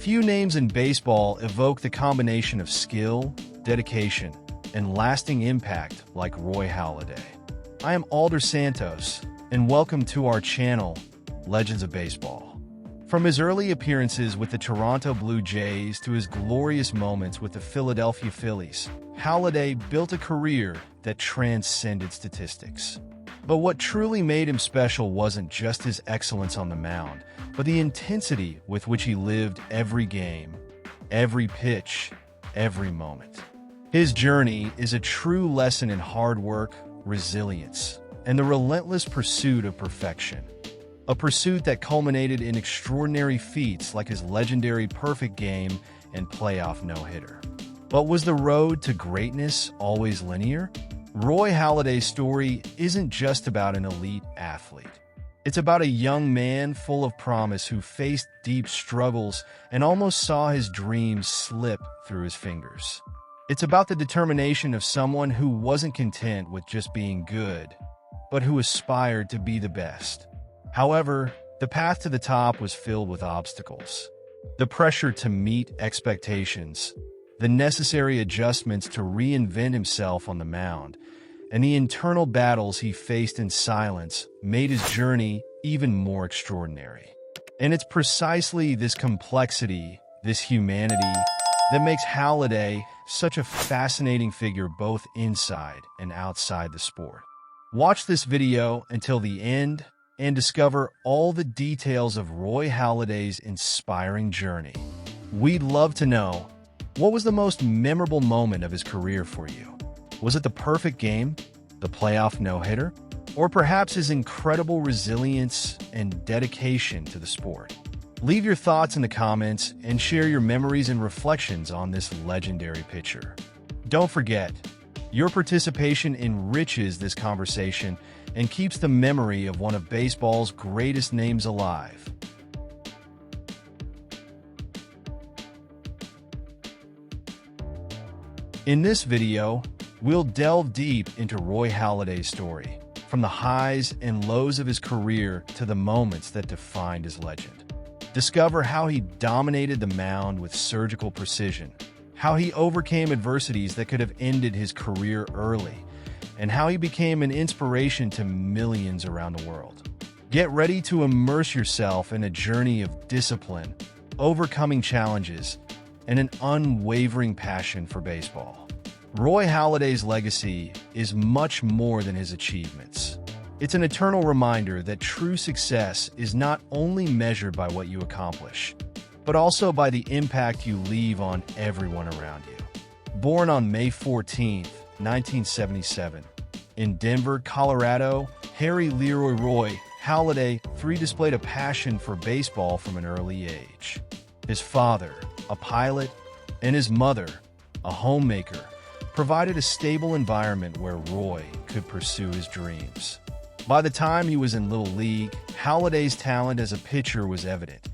Few names in baseball evoke the combination of skill, dedication, and lasting impact like Roy Halladay. I am Alder Santos, and welcome to our channel, Legends of Baseball. From his early appearances with the Toronto Blue Jays to his glorious moments with the Philadelphia Phillies, Halladay built a career that transcended statistics. But what truly made him special wasn't just his excellence on the mound, but the intensity with which he lived every game, every pitch, every moment. His journey is a true lesson in hard work, resilience, and the relentless pursuit of perfection. A pursuit that culminated in extraordinary feats like his legendary perfect game and playoff no-hitter. But was the road to greatness always linear? Roy Halladay's story isn't just about an elite athlete. It's about a young man full of promise who faced deep struggles and almost saw his dreams slip through his fingers. It's about the determination of someone who wasn't content with just being good, but who aspired to be the best. However, the path to the top was filled with obstacles. The pressure to meet expectations, the necessary adjustments to reinvent himself on the mound, and the internal battles he faced in silence made his journey even more extraordinary. And it's precisely this complexity, this humanity, that makes Halladay such a fascinating figure both inside and outside the sport. Watch this video until the end and discover all the details of Roy Halladay's inspiring journey. We'd love to know, what was the most memorable moment of his career for you? Was it the perfect game, the playoff no-hitter, or perhaps his incredible resilience and dedication to the sport? Leave your thoughts in the comments and share your memories and reflections on this legendary pitcher. Don't forget, your participation enriches this conversation and keeps the memory of one of baseball's greatest names alive. In this video, we'll delve deep into Roy Halladay's story, from the highs and lows of his career to the moments that defined his legend. Discover how he dominated the mound with surgical precision, how he overcame adversities that could have ended his career early, and how he became an inspiration to millions around the world. Get ready to immerse yourself in a journey of discipline, overcoming challenges, and an unwavering passion for baseball. Roy Halladay's legacy is much more than his achievements. It's an eternal reminder that true success is not only measured by what you accomplish, but also by the impact you leave on everyone around you. Born on May 14, 1977, in Denver, Colorado, Harry Leroy Roy Halladay III displayed a passion for baseball from an early age. His father, a pilot, and his mother, a homemaker, provided a stable environment where Roy could pursue his dreams. By the time he was in Little League, Halladay's talent as a pitcher was evident,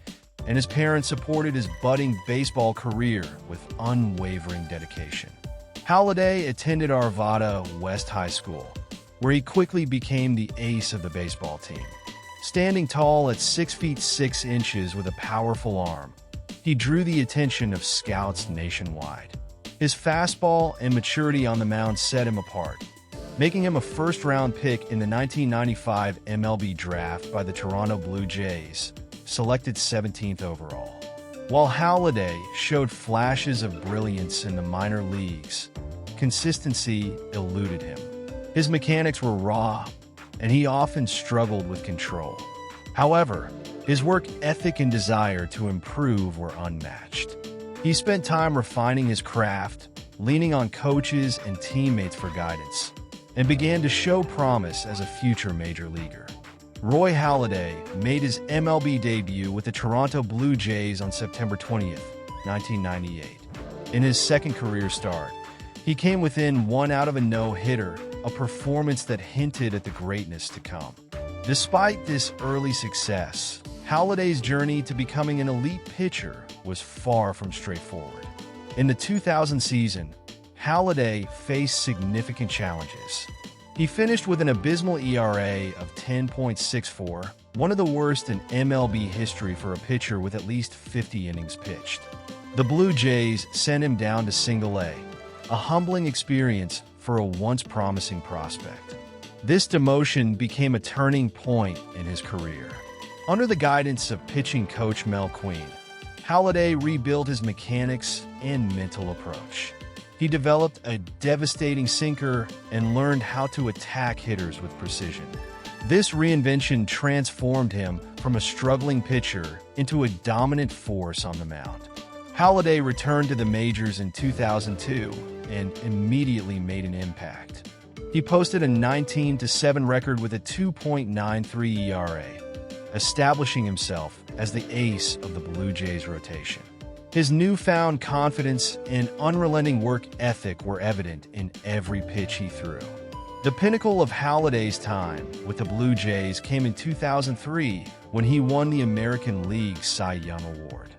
and his parents supported his budding baseball career with unwavering dedication. Halladay attended Arvada West High School, where he quickly became the ace of the baseball team. Standing tall at 6 feet 6 inches with a powerful arm, he drew the attention of scouts nationwide. His fastball and maturity on the mound set him apart, making him a first-round pick in the 1995 MLB draft by the Toronto Blue Jays, selected 17th overall. While Halladay showed flashes of brilliance in the minor leagues, consistency eluded him. His mechanics were raw, and he often struggled with control. However, his work ethic and desire to improve were unmatched. He spent time refining his craft, leaning on coaches and teammates for guidance, and began to show promise as a future major leaguer. Roy Halladay made his MLB debut with the Toronto Blue Jays on September 20th, 1998. In his second career start, he came within one out of a no-hitter, a performance that hinted at the greatness to come. Despite this early success, Halladay's journey to becoming an elite pitcher was far from straightforward. In the 2000 season, Halladay faced significant challenges. He finished with an abysmal ERA of 10.64, one of the worst in MLB history for a pitcher with at least 50 innings pitched. The Blue Jays sent him down to Single-A, a humbling experience for a once promising prospect. This demotion became a turning point in his career. Under the guidance of pitching coach Mel Queen, Halladay rebuilt his mechanics and mental approach. He developed a devastating sinker and learned how to attack hitters with precision. This reinvention transformed him from a struggling pitcher into a dominant force on the mound. Halladay returned to the majors in 2002 and immediately made an impact. He posted a 19-7 record with a 2.93 ERA, establishing himself as the ace of the Blue Jays rotation. His newfound confidence and unrelenting work ethic were evident in every pitch he threw. The pinnacle of Halladay's time with the Blue Jays came in 2003 when he won the American League Cy Young Award.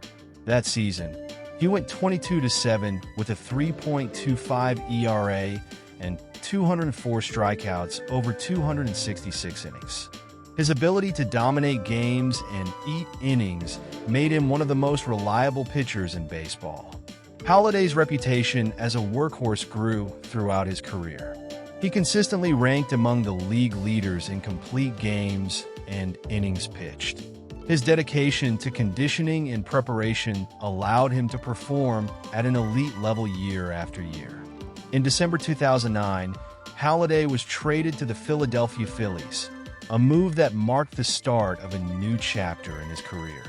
That season, he went 22-7 with a 3.25 ERA and 204 strikeouts over 266 innings. His ability to dominate games and eat innings made him one of the most reliable pitchers in baseball. Halladay's reputation as a workhorse grew throughout his career. He consistently ranked among the league leaders in complete games and innings pitched. His dedication to conditioning and preparation allowed him to perform at an elite level year after year. In December 2009, Halladay was traded to the Philadelphia Phillies, a move that marked the start of a new chapter in his career.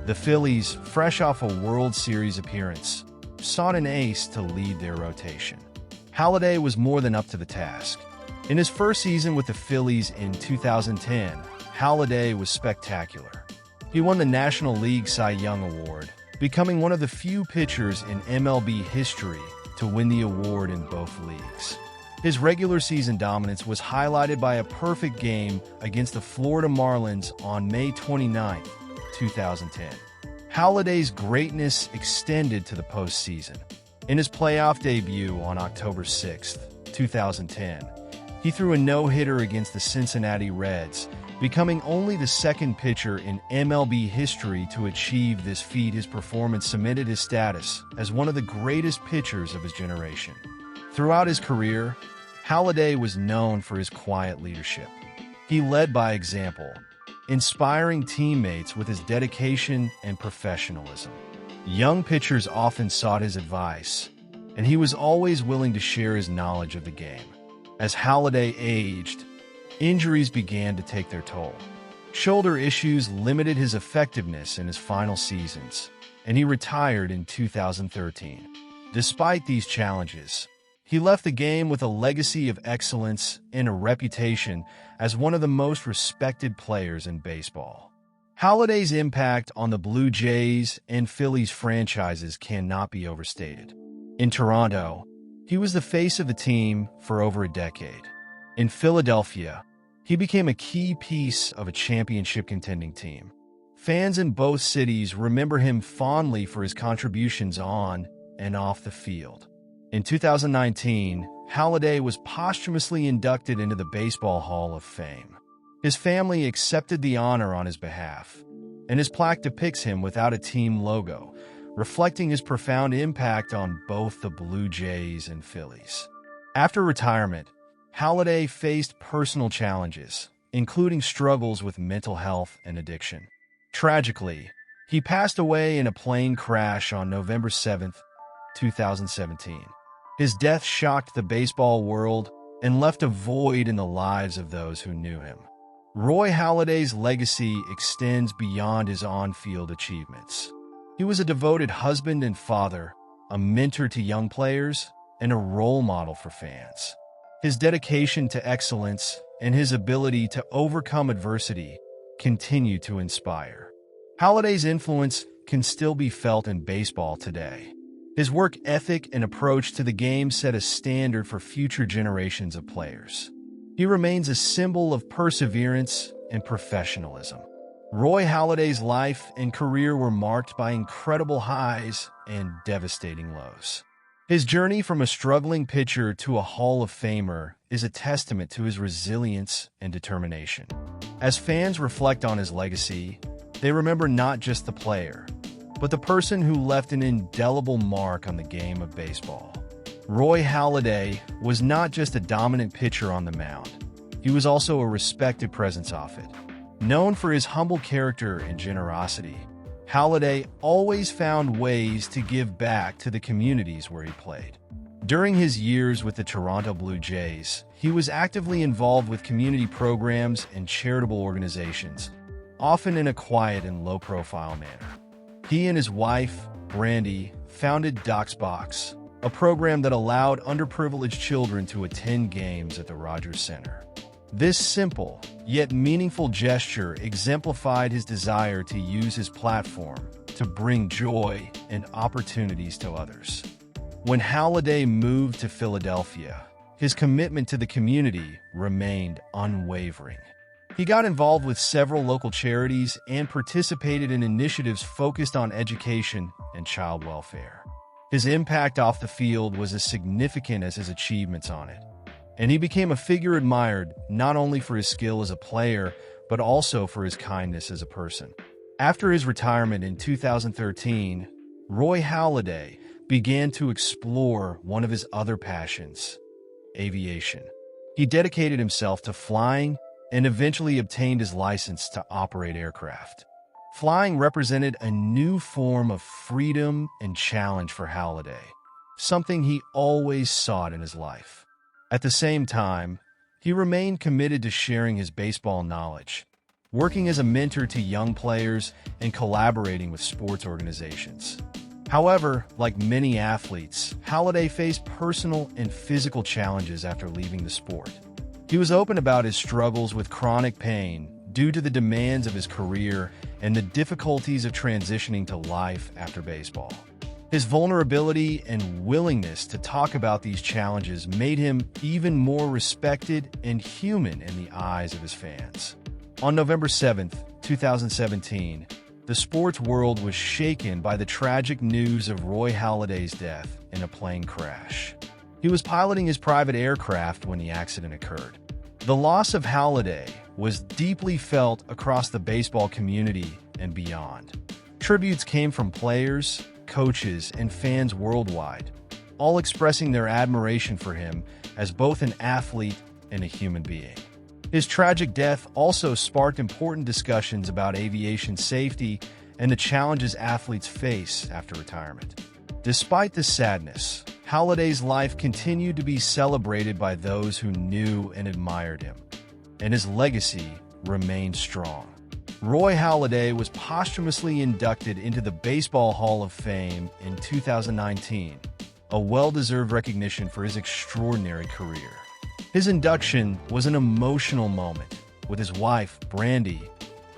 The Phillies, fresh off a World Series appearance, sought an ace to lead their rotation. Halladay was more than up to the task. In his first season with the Phillies in 2010, Halladay was spectacular. He won the National League Cy Young Award, becoming one of the few pitchers in MLB history to win the award in both leagues. His regular season dominance was highlighted by a perfect game against the Florida Marlins on May 29, 2010. Halladay's greatness extended to the postseason. In his playoff debut on October 6, 2010, he threw a no-hitter against the Cincinnati Reds, becoming only the second pitcher in MLB history to achieve this feat. His performance cemented his status as one of the greatest pitchers of his generation. Throughout his career, Halladay was known for his quiet leadership. He led by example, inspiring teammates with his dedication and professionalism. Young pitchers often sought his advice, and he was always willing to share his knowledge of the game. As Halladay aged, injuries began to take their toll. Shoulder issues limited his effectiveness in his final seasons, and he retired in 2013. Despite these challenges, he left the game with a legacy of excellence and a reputation as one of the most respected players in baseball. Halladay's impact on the Blue Jays and Phillies franchises cannot be overstated. In Toronto, he was the face of the team for over a decade. In Philadelphia, he became a key piece of a championship-contending team. Fans in both cities remember him fondly for his contributions on and off the field. In 2019, Halladay was posthumously inducted into the Baseball Hall of Fame. His family accepted the honor on his behalf, and his plaque depicts him without a team logo, reflecting his profound impact on both the Blue Jays and Phillies. After retirement, Halladay faced personal challenges, including struggles with mental health and addiction. Tragically, he passed away in a plane crash on November 7, 2017. His death shocked the baseball world and left a void in the lives of those who knew him. Roy Halladay's legacy extends beyond his on-field achievements. He was a devoted husband and father, a mentor to young players, and a role model for fans. His dedication to excellence and his ability to overcome adversity continue to inspire. Halladay's influence can still be felt in baseball today. His work ethic and approach to the game set a standard for future generations of players. He remains a symbol of perseverance and professionalism. Roy Halladay's life and career were marked by incredible highs and devastating lows. His journey from a struggling pitcher to a Hall of Famer is a testament to his resilience and determination. As fans reflect on his legacy, they remember not just the player, but the person who left an indelible mark on the game of baseball. Roy Halladay was not just a dominant pitcher on the mound. He was also a respected presence off it. Known for his humble character and generosity, Halladay always found ways to give back to the communities where he played. During his years with the Toronto Blue Jays, he was actively involved with community programs and charitable organizations, often in a quiet and low-profile manner. He and his wife, Brandy, founded Doc's Box, a program that allowed underprivileged children to attend games at the Rogers Center. This simple, yet meaningful gesture exemplified his desire to use his platform to bring joy and opportunities to others. When Halladay moved to Philadelphia, his commitment to the community remained unwavering. He got involved with several local charities and participated in initiatives focused on education and child welfare. His impact off the field was as significant as his achievements on it, and he became a figure admired not only for his skill as a player, but also for his kindness as a person. After his retirement in 2013, Roy Halladay began to explore one of his other passions, aviation. He dedicated himself to flying and eventually obtained his license to operate aircraft. Flying represented a new form of freedom and challenge for Halladay, something he always sought in his life. At the same time, he remained committed to sharing his baseball knowledge, working as a mentor to young players and collaborating with sports organizations. However, like many athletes, Halladay faced personal and physical challenges after leaving the sport. He was open about his struggles with chronic pain due to the demands of his career and the difficulties of transitioning to life after baseball. His vulnerability and willingness to talk about these challenges made him even more respected and human in the eyes of his fans. On November 7, 2017, the sports world was shaken by the tragic news of Roy Halladay's death in a plane crash. He was piloting his private aircraft when the accident occurred. The loss of Halladay was deeply felt across the baseball community and beyond. Tributes came from players, coaches, and fans worldwide, all expressing their admiration for him as both an athlete and a human being. His tragic death also sparked important discussions about aviation safety and the challenges athletes face after retirement. Despite the sadness, Halladay's life continued to be celebrated by those who knew and admired him, and his legacy remained strong. Roy Halladay was posthumously inducted into the Baseball Hall of Fame in 2019, a well-deserved recognition for his extraordinary career. His induction was an emotional moment, with his wife, Brandy,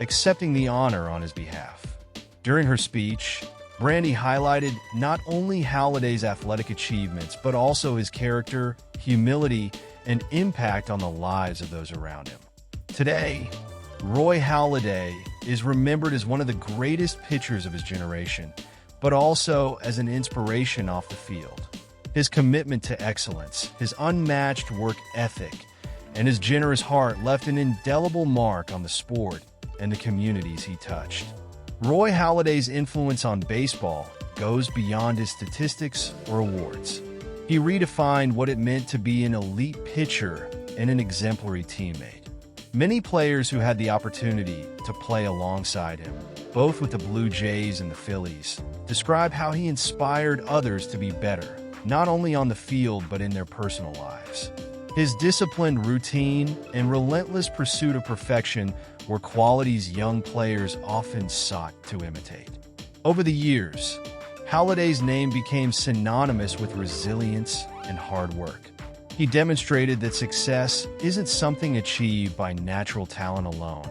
accepting the honor on his behalf. During her speech, Brandy highlighted not only Halladay's athletic achievements, but also his character, humility, and impact on the lives of those around him. Today, Roy Halladay is remembered as one of the greatest pitchers of his generation, but also as an inspiration off the field. His commitment to excellence, his unmatched work ethic, and his generous heart left an indelible mark on the sport and the communities he touched. Roy Halladay's influence on baseball goes beyond his statistics or awards. He redefined what it meant to be an elite pitcher and an exemplary teammate. Many players who had the opportunity to play alongside him, both with the Blue Jays and the Phillies, describe how he inspired others to be better, not only on the field but in their personal lives. His disciplined routine and relentless pursuit of perfection were qualities young players often sought to imitate. Over the years, Halladay's name became synonymous with resilience and hard work. He demonstrated that success isn't something achieved by natural talent alone,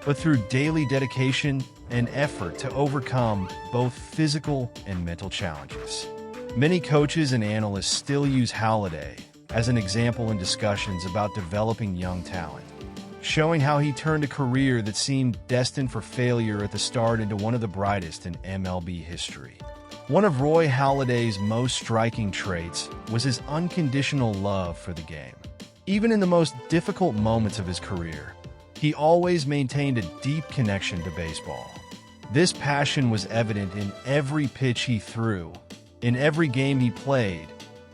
but through daily dedication and effort to overcome both physical and mental challenges. Many coaches and analysts still use Halladay as an example in discussions about developing young talent, showing how he turned a career that seemed destined for failure at the start into one of the brightest in MLB history. One of Roy Halladay's most striking traits was his unconditional love for the game. Even in the most difficult moments of his career, he always maintained a deep connection to baseball. This passion was evident in every pitch he threw, in every game he played,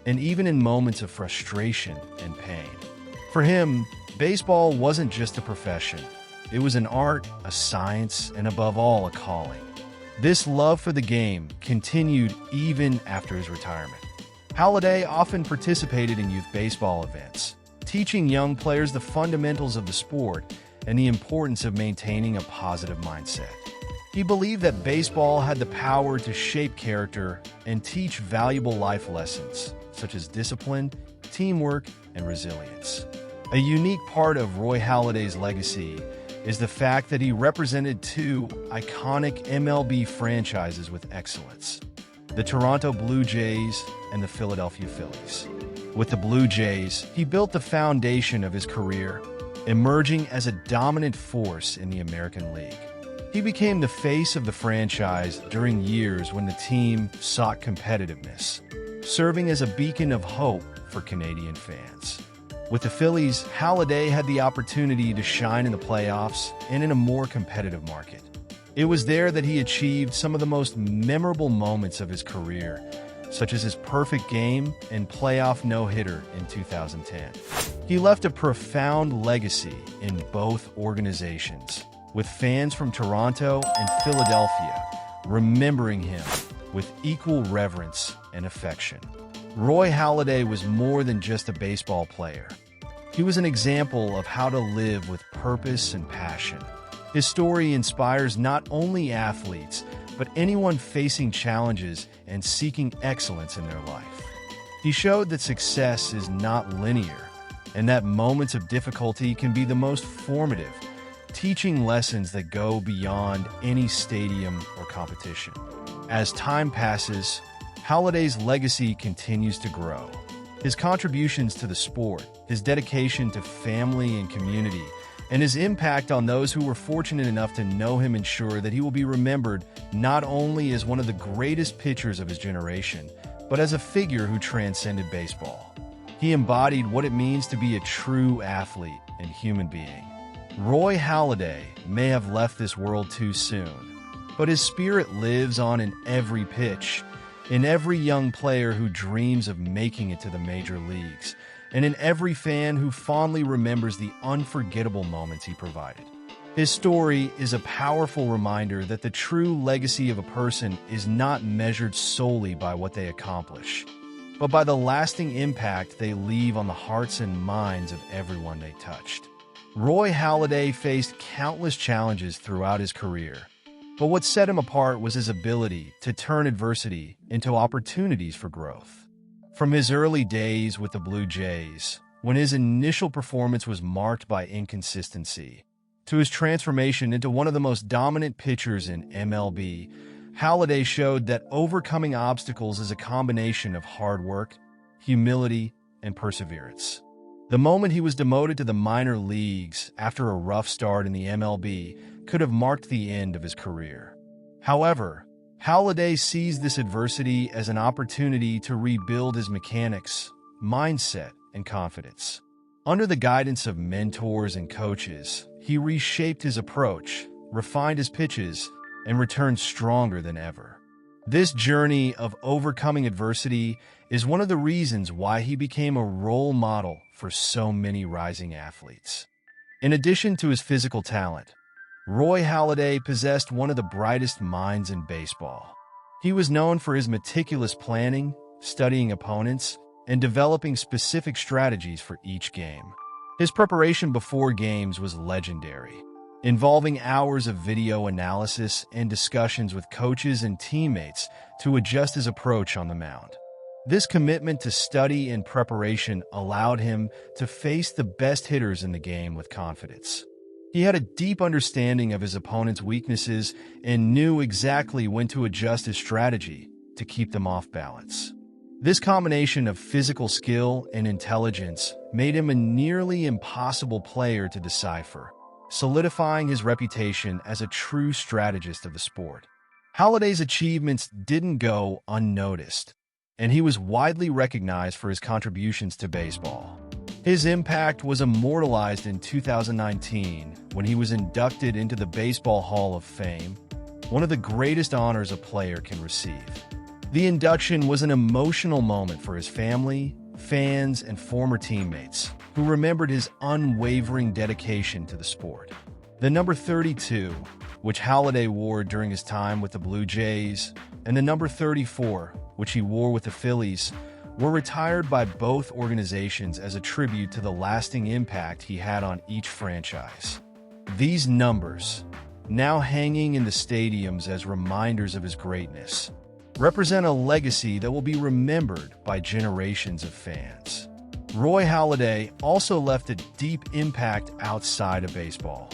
and even in moments of frustration and pain. For him, baseball wasn't just a profession. It was an art, a science, and above all, a calling. This love for the game continued even after his retirement. Halladay often participated in youth baseball events, teaching young players the fundamentals of the sport and the importance of maintaining a positive mindset. He believed that baseball had the power to shape character and teach valuable life lessons, such as discipline, teamwork, and resilience. A unique part of Roy Halladay's legacy is the fact that he represented two iconic MLB franchises with excellence: the Toronto Blue Jays and the Philadelphia Phillies. With the Blue Jays, he built the foundation of his career, emerging as a dominant force in the American League. He became the face of the franchise during years when the team sought competitiveness, serving as a beacon of hope for Canadian fans. With the Phillies, Halladay had the opportunity to shine in the playoffs and in a more competitive market. It was there that he achieved some of the most memorable moments of his career, such as his perfect game and playoff no-hitter in 2010. He left a profound legacy in both organizations, with fans from Toronto and Philadelphia remembering him with equal reverence and affection. Roy Halladay was more than just a baseball player. He was an example of how to live with purpose and passion. His story inspires not only athletes, but anyone facing challenges and seeking excellence in their life. He showed that success is not linear, and that moments of difficulty can be the most formative, teaching lessons that go beyond any stadium or competition. As time passes, Halladay's legacy continues to grow. His contributions to the sport, his dedication to family and community, and his impact on those who were fortunate enough to know him ensure that he will be remembered not only as one of the greatest pitchers of his generation, but as a figure who transcended baseball. He embodied what it means to be a true athlete and human being. Roy Halladay may have left this world too soon, but his spirit lives on in every pitch, in every young player who dreams of making it to the major leagues, and in every fan who fondly remembers the unforgettable moments he provided. His story is a powerful reminder that the true legacy of a person is not measured solely by what they accomplish, but by the lasting impact they leave on the hearts and minds of everyone they touched. Roy Halladay faced countless challenges throughout his career, but what set him apart was his ability to turn adversity into opportunities for growth. From his early days with the Blue Jays, when his initial performance was marked by inconsistency, to his transformation into one of the most dominant pitchers in MLB, Halladay showed that overcoming obstacles is a combination of hard work, humility, and perseverance. The moment he was demoted to the minor leagues after a rough start in the MLB could have marked the end of his career. However, Halladay seized this adversity as an opportunity to rebuild his mechanics, mindset, and confidence. Under the guidance of mentors and coaches, he reshaped his approach, refined his pitches, and returned stronger than ever. This journey of overcoming adversity is one of the reasons why he became a role model for so many rising athletes. In addition to his physical talent, Roy Halladay possessed one of the brightest minds in baseball. He was known for his meticulous planning, studying opponents, and developing specific strategies for each game. His preparation before games was legendary, involving hours of video analysis and discussions with coaches and teammates to adjust his approach on the mound. This commitment to study and preparation allowed him to face the best hitters in the game with confidence. He had a deep understanding of his opponent's weaknesses and knew exactly when to adjust his strategy to keep them off balance. This combination of physical skill and intelligence made him a nearly impossible player to decipher, solidifying his reputation as a true strategist of the sport. Halladay's achievements didn't go unnoticed, and he was widely recognized for his contributions to baseball. His impact was immortalized in 2019 when he was inducted into the Baseball Hall of Fame, one of the greatest honors a player can receive. The induction was an emotional moment for his family, fans, and former teammates, who remembered his unwavering dedication to the sport. The number 32, which Halladay wore during his time with the Blue Jays, and the number 34, which he wore with the Phillies, were retired by both organizations as a tribute to the lasting impact he had on each franchise. These numbers, now hanging in the stadiums as reminders of his greatness, represent a legacy that will be remembered by generations of fans. Roy Halladay also left a deep impact outside of baseball.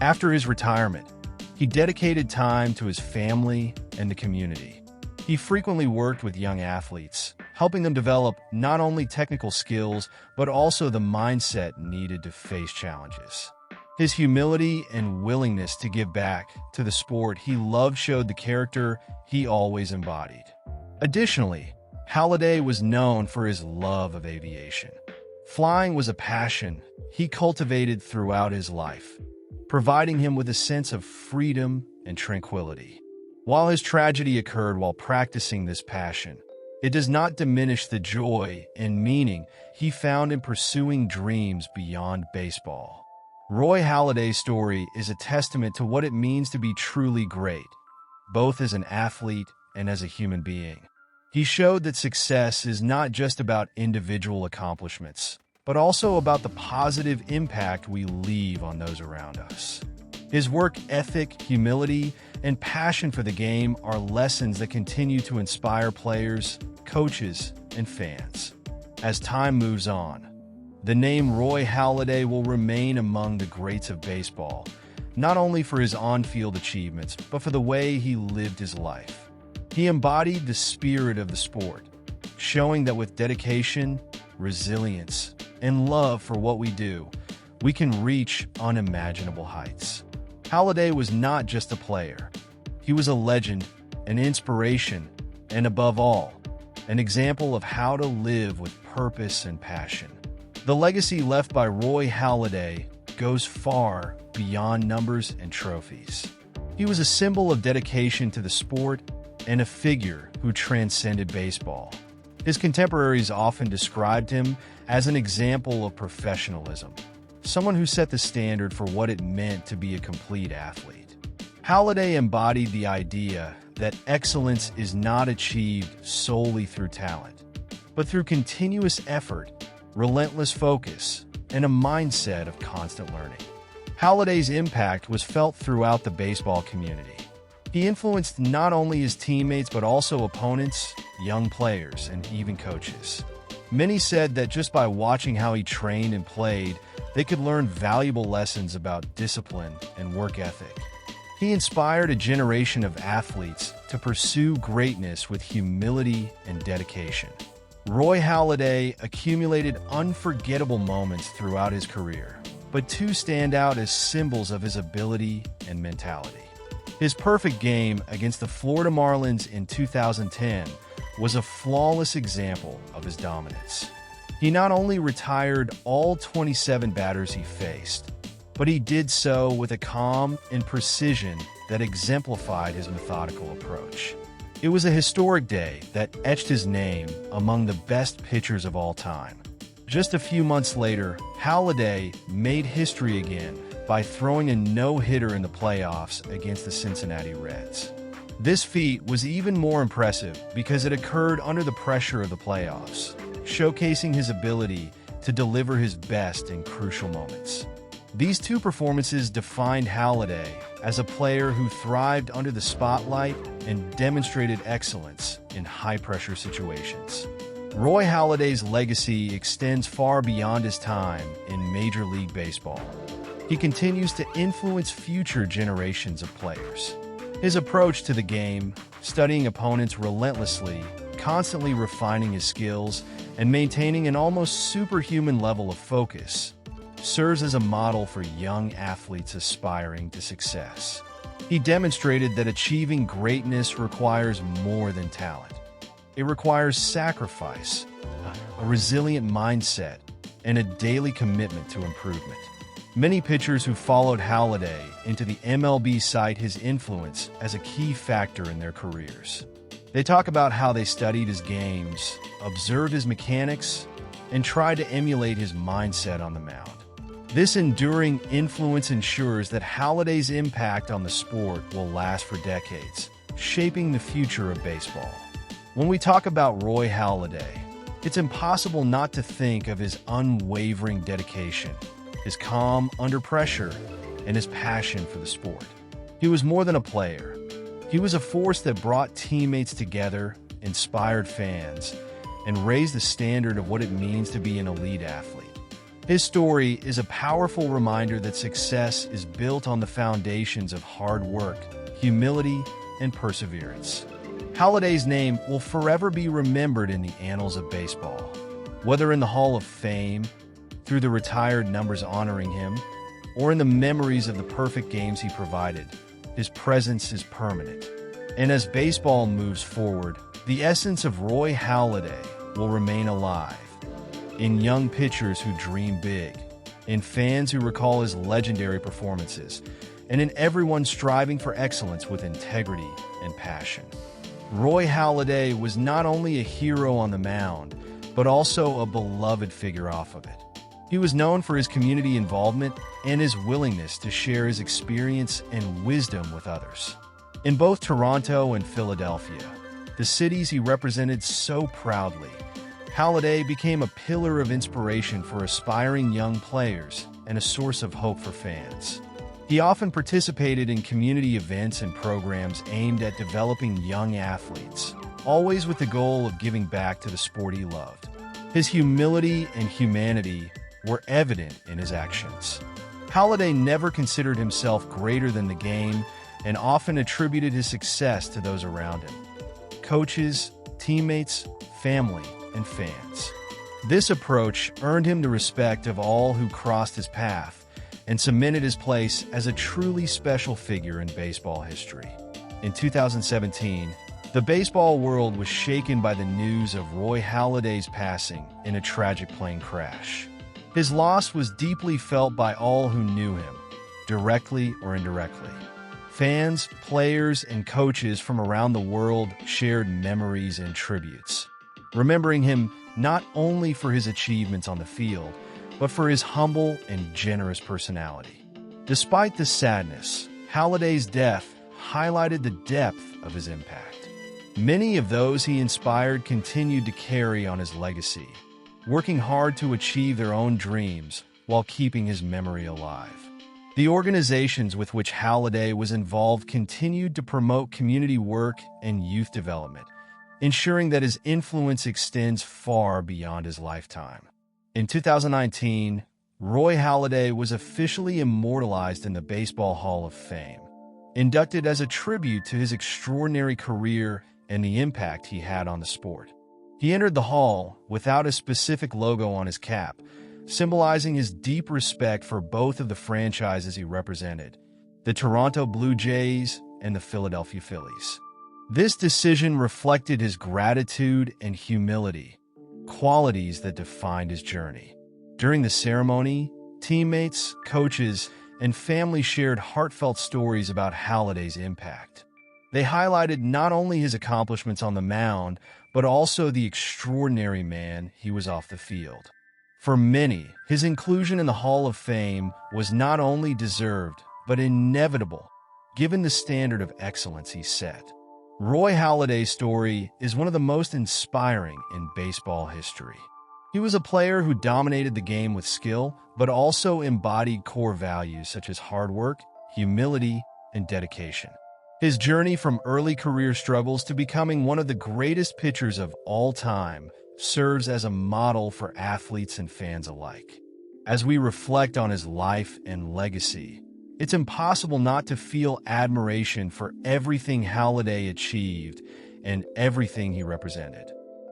After his retirement, he dedicated time to his family and the community. He frequently worked with young athletes, helping them develop not only technical skills, but also the mindset needed to face challenges. His humility and willingness to give back to the sport he loved showed the character he always embodied. Additionally, Halladay was known for his love of aviation. Flying was a passion he cultivated throughout his life, providing him with a sense of freedom and tranquility. While his tragedy occurred while practicing this passion, it does not diminish the joy and meaning he found in pursuing dreams beyond baseball. Roy Halladay's story is a testament to what it means to be truly great, both as an athlete and as a human being. He showed that success is not just about individual accomplishments, but also about the positive impact we leave on those around us. His work ethic, humility, and passion for the game are lessons that continue to inspire players, coaches, and fans. As time moves on, the name Roy Halladay will remain among the greats of baseball, not only for his on-field achievements, but for the way he lived his life. He embodied the spirit of the sport, showing that with dedication, resilience, and love for what we do, we can reach unimaginable heights. Halladay was not just a player. He was a legend, an inspiration, and above all, an example of how to live with purpose and passion. The legacy left by Roy Halladay goes far beyond numbers and trophies. He was a symbol of dedication to the sport and a figure who transcended baseball. His contemporaries often described him as an example of professionalism, someone who set the standard for what it meant to be a complete athlete. Halladay embodied the idea that excellence is not achieved solely through talent, but through continuous effort, relentless focus, and a mindset of constant learning. Halladay's impact was felt throughout the baseball community. He influenced not only his teammates but also opponents, young players, and even coaches. Many said that just by watching how he trained and played, they could learn valuable lessons about discipline and work ethic. He inspired a generation of athletes to pursue greatness with humility and dedication. Roy Halladay accumulated unforgettable moments throughout his career, but two stand out as symbols of his ability and mentality. His perfect game against the Florida Marlins in 2010 was a flawless example of his dominance. He not only retired all 27 batters he faced, but he did so with a calm and precision that exemplified his methodical approach. It was a historic day that etched his name among the best pitchers of all time. Just a few months later, Halladay made history again by throwing a no-hitter in the playoffs against the Cincinnati Reds. This feat was even more impressive because it occurred under the pressure of the playoffs, showcasing his ability to deliver his best in crucial moments. These two performances defined Halladay as a player who thrived under the spotlight and demonstrated excellence in high-pressure situations. Roy Halladay's legacy extends far beyond his time in Major League Baseball. He continues to influence future generations of players. His approach to the game, studying opponents relentlessly, constantly refining his skills, and maintaining an almost superhuman level of focus, serves as a model for young athletes aspiring to success. He demonstrated that achieving greatness requires more than talent. It requires sacrifice, a resilient mindset, and a daily commitment to improvement. Many pitchers who followed Halladay into the MLB cite his influence as a key factor in their careers. They talk about how they studied his games, observed his mechanics, and tried to emulate his mindset on the mound. This enduring influence ensures that Halladay's impact on the sport will last for decades, shaping the future of baseball. When we talk about Roy Halladay, it's impossible not to think of his unwavering dedication, his calm under pressure, and his passion for the sport. He was more than a player. He was a force that brought teammates together, inspired fans, and raised the standard of what it means to be an elite athlete. His story is a powerful reminder that success is built on the foundations of hard work, humility, and perseverance. Halladay's name will forever be remembered in the annals of baseball. Whether in the Hall of Fame, through the retired numbers honoring him, or in the memories of the perfect games he provided, his presence is permanent. And as baseball moves forward, the essence of Roy Halladay will remain alive, in young pitchers who dream big, in fans who recall his legendary performances, and in everyone striving for excellence with integrity and passion. Roy Halladay was not only a hero on the mound, but also a beloved figure off of it. He was known for his community involvement and his willingness to share his experience and wisdom with others. In both Toronto and Philadelphia, the cities he represented so proudly, Halladay became a pillar of inspiration for aspiring young players and a source of hope for fans. He often participated in community events and programs aimed at developing young athletes, always with the goal of giving back to the sport he loved. His humility and humanity were evident in his actions. Halladay never considered himself greater than the game and often attributed his success to those around him: coaches, teammates, family, and fans. This approach earned him the respect of all who crossed his path and cemented his place as a truly special figure in baseball history. In 2017, the baseball world was shaken by the news of Roy Halladay's passing in a tragic plane crash. His loss was deeply felt by all who knew him, directly or indirectly. Fans, players, and coaches from around the world shared memories and tributes, remembering him not only for his achievements on the field, but for his humble and generous personality. Despite the sadness, Halladay's death highlighted the depth of his impact. Many of those he inspired continued to carry on his legacy, working hard to achieve their own dreams while keeping his memory alive. The organizations with which Halladay was involved continued to promote community work and youth development, ensuring that his influence extends far beyond his lifetime. In 2019, Roy Halladay was officially immortalized in the Baseball Hall of Fame, inducted as a tribute to his extraordinary career and the impact he had on the sport. He entered the hall without a specific logo on his cap, symbolizing his deep respect for both of the franchises he represented, the Toronto Blue Jays and the Philadelphia Phillies. This decision reflected his gratitude and humility, qualities that defined his journey. During the ceremony, teammates, coaches, and family shared heartfelt stories about Halladay's impact. They highlighted not only his accomplishments on the mound, but also the extraordinary man he was off the field. For many, his inclusion in the Hall of Fame was not only deserved, but inevitable, given the standard of excellence he set. Roy Halladay's story is one of the most inspiring in baseball history. He was a player who dominated the game with skill, but also embodied core values such as hard work, humility, and dedication. His journey from early career struggles to becoming one of the greatest pitchers of all time serves as a model for athletes and fans alike. As we reflect on his life and legacy, it's impossible not to feel admiration for everything Halladay achieved and everything he represented.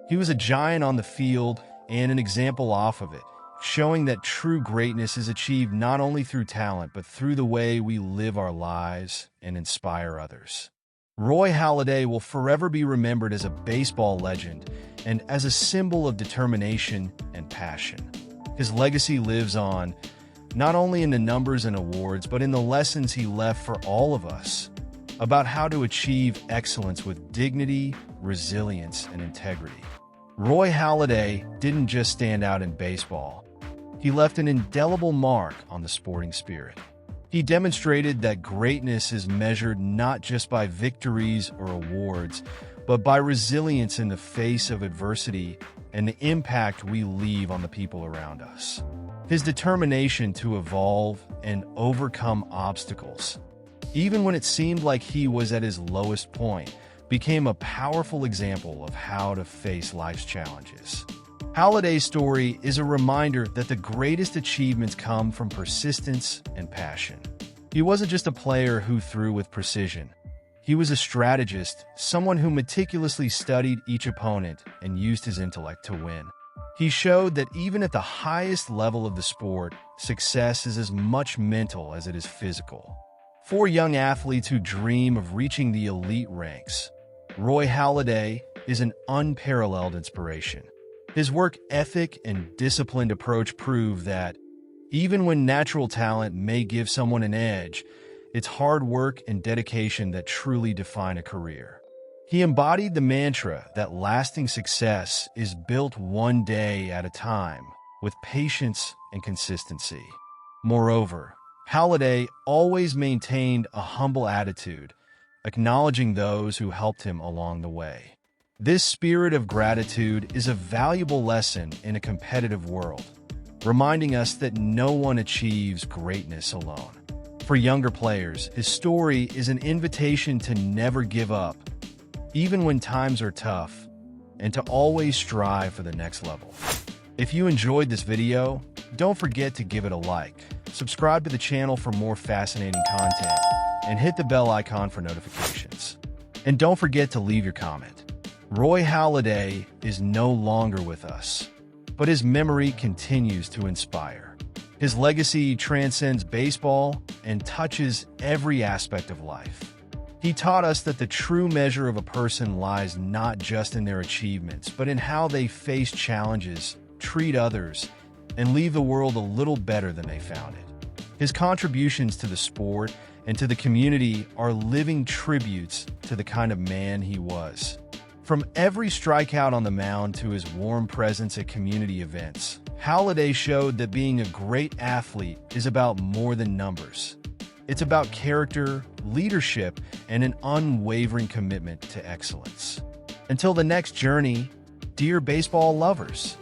He was a giant on the field and an example off of it, showing that true greatness is achieved not only through talent, but through the way we live our lives and inspire others. Roy Halladay will forever be remembered as a baseball legend and as a symbol of determination and passion. His legacy lives on, not only in the numbers and awards, but in the lessons he left for all of us about how to achieve excellence with dignity, resilience, and integrity. Roy Halladay didn't just stand out in baseball. He left an indelible mark on the sporting spirit. He demonstrated that greatness is measured not just by victories or awards, but by resilience in the face of adversity and the impact we leave on the people around us. His determination to evolve and overcome obstacles, even when it seemed like he was at his lowest point, became a powerful example of how to face life's challenges. Halladay's story is a reminder that the greatest achievements come from persistence and passion. He wasn't just a player who threw with precision. He was a strategist, someone who meticulously studied each opponent and used his intellect to win. He showed that even at the highest level of the sport, success is as much mental as it is physical. For young athletes who dream of reaching the elite ranks, Roy Halladay is an unparalleled inspiration. His work ethic and disciplined approach prove that even when natural talent may give someone an edge, it's hard work and dedication that truly define a career. He embodied the mantra that lasting success is built one day at a time, with patience and consistency. Moreover, Halladay always maintained a humble attitude, acknowledging those who helped him along the way. This spirit of gratitude is a valuable lesson in a competitive world, reminding us that no one achieves greatness alone. For younger players, his story is an invitation to never give up, even when times are tough, and to always strive for the next level. If you enjoyed this video, don't forget to give it a like, subscribe to the channel for more fascinating content, and hit the bell icon for notifications. And don't forget to leave your comment. Roy Halladay is no longer with us, but his memory continues to inspire. His legacy transcends baseball and touches every aspect of life. He taught us that the true measure of a person lies not just in their achievements, but in how they face challenges, treat others, and leave the world a little better than they found it. His contributions to the sport and to the community are living tributes to the kind of man he was. From every strikeout on the mound to his warm presence at community events, Halladay showed that being a great athlete is about more than numbers. It's about character, leadership, and an unwavering commitment to excellence. Until the next journey, dear baseball lovers.